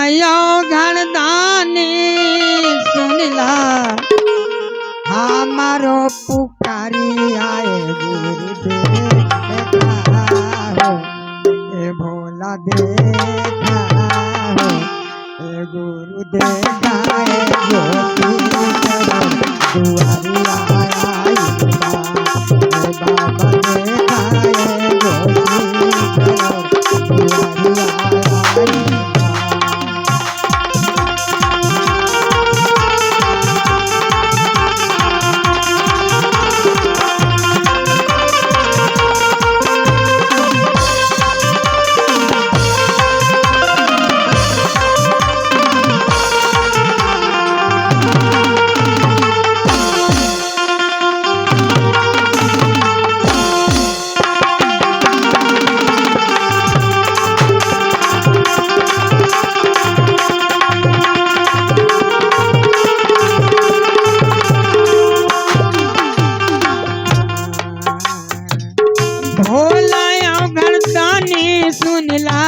शिवायो घरदानी सुनला हमारो पुकारी आए गुरुदेव हो ए भोला देखा हो ए गुरु देखा ए ज्योति दुआरी आई बाबा देखा ए ज्योति दुआरी आई। भोलायो घरदानी सुनला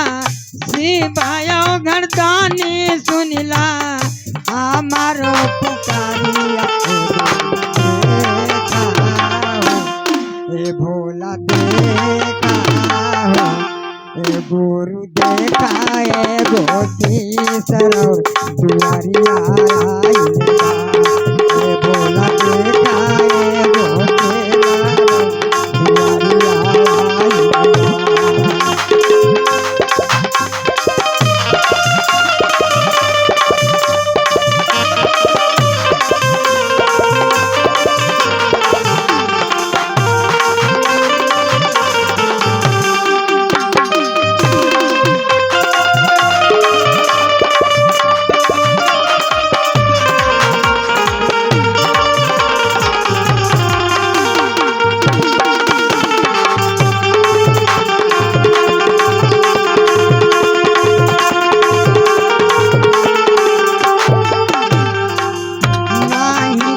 शिवायो घरदानी सुनला हमारो पुकारिया ए भोला देखा हो ए गुरु देखा ए गोती सरो दुआरिया आई ए भोला देखा ए गोती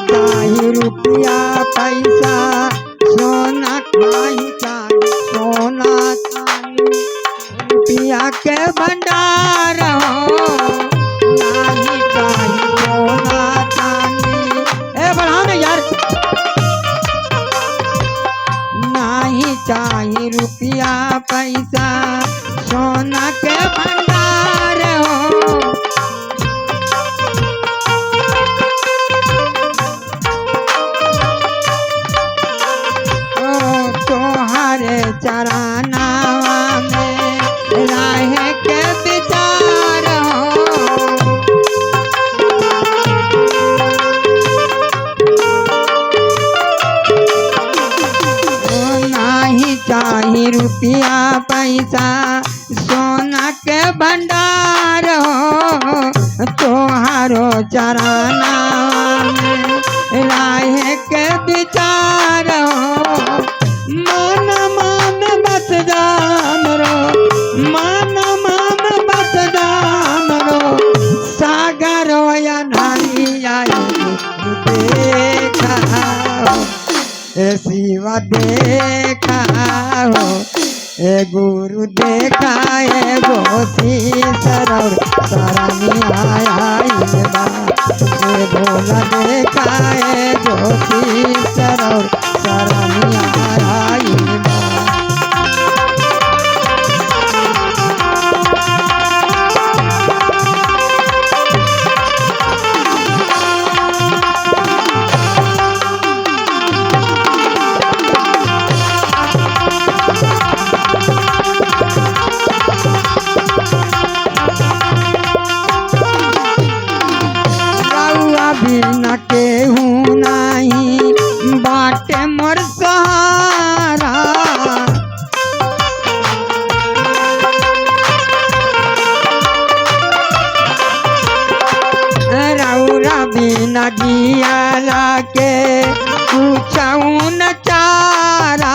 रुपया पैसा सोना नहीं चाहिए सोना चाहिए रुपया के भंडार हो नहीं चाहिए सोना चाहिए ए बढ़ाओ ना यार नहीं चाहिए रुपया पैसा सोना के भंडार हो चराना में राह के विचार हो नहीं चाहिए रुपया पैसा सोना के भंडार हो तोहारो चराना में राह के विचार हो मान मान बस जामरो मान मान बस जामरो सागरो या नारी आई देखा हो ए शिवा देखा हो ए गुरु देखा ए गोसी सरौर सरनी आई बा ए भोला देखा ए गोसी सरौर सरनी आई बा। बिना केहू नहीं बाटे मोर सहारा रौरा बिना जियाला के पूछऊ न चारा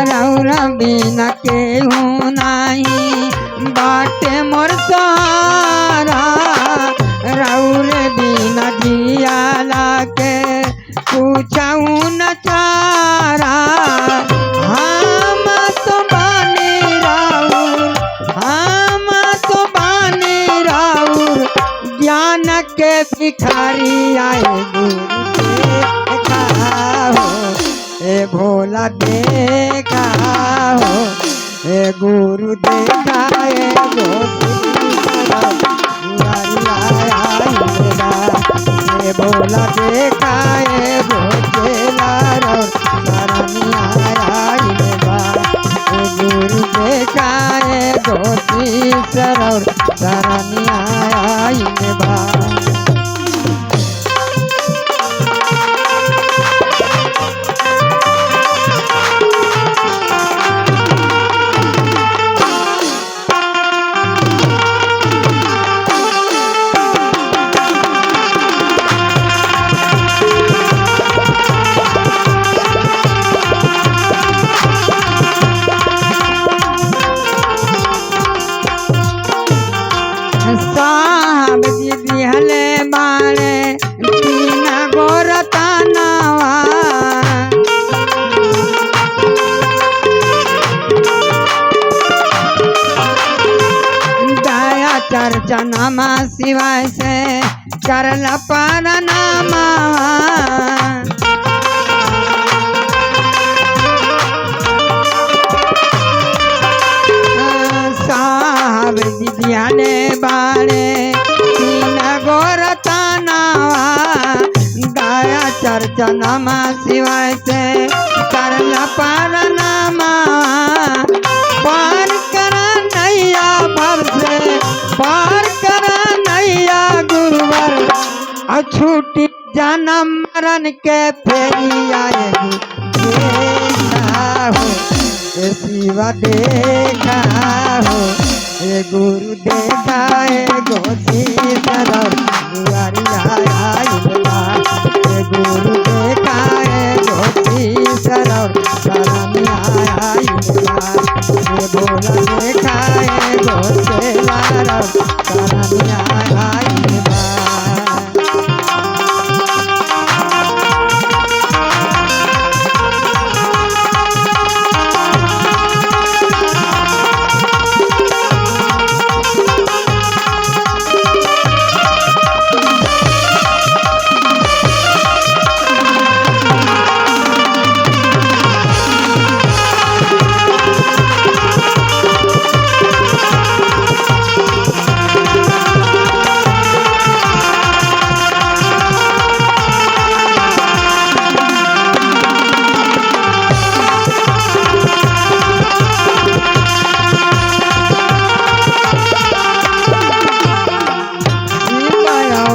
रौरा बिना केहू नहीं बाटे मोर सहारा रौर बिना जियाला के पूछऊ न चारा भोला देखा हो, ए गुरु देखा गो भोला देखा गो चेला गुरु देखा गो शीशर सरनिया बा। साहब जी दिहले बाड़े तीन गोरता नावा, दया चर्चा नामा शिवाय से करला पर नामा। साहब जी दिहले बाड़े तीन गोरता नावा, दया चर्चा नामा शिवाय से करला पर नामा। पार कर नैया भव से पार कर नैया गुरुवर, अछूटी जन्म मरण के फेरी आए देखा हो, शिवा देखा हो, ए गुरु देखा गो शीशर ए गुरु देखा गो शीशर सरनिया भोला देखा गो चेला सरनिया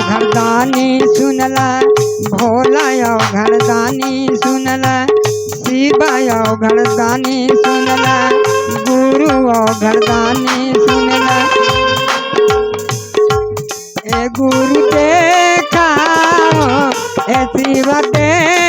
घरदानी सुनला भोला घरदानी सुनला, शिव घरदानी सुनला, गुरु घरदानी सुनला। ए गुरु देखा ए शिव देखा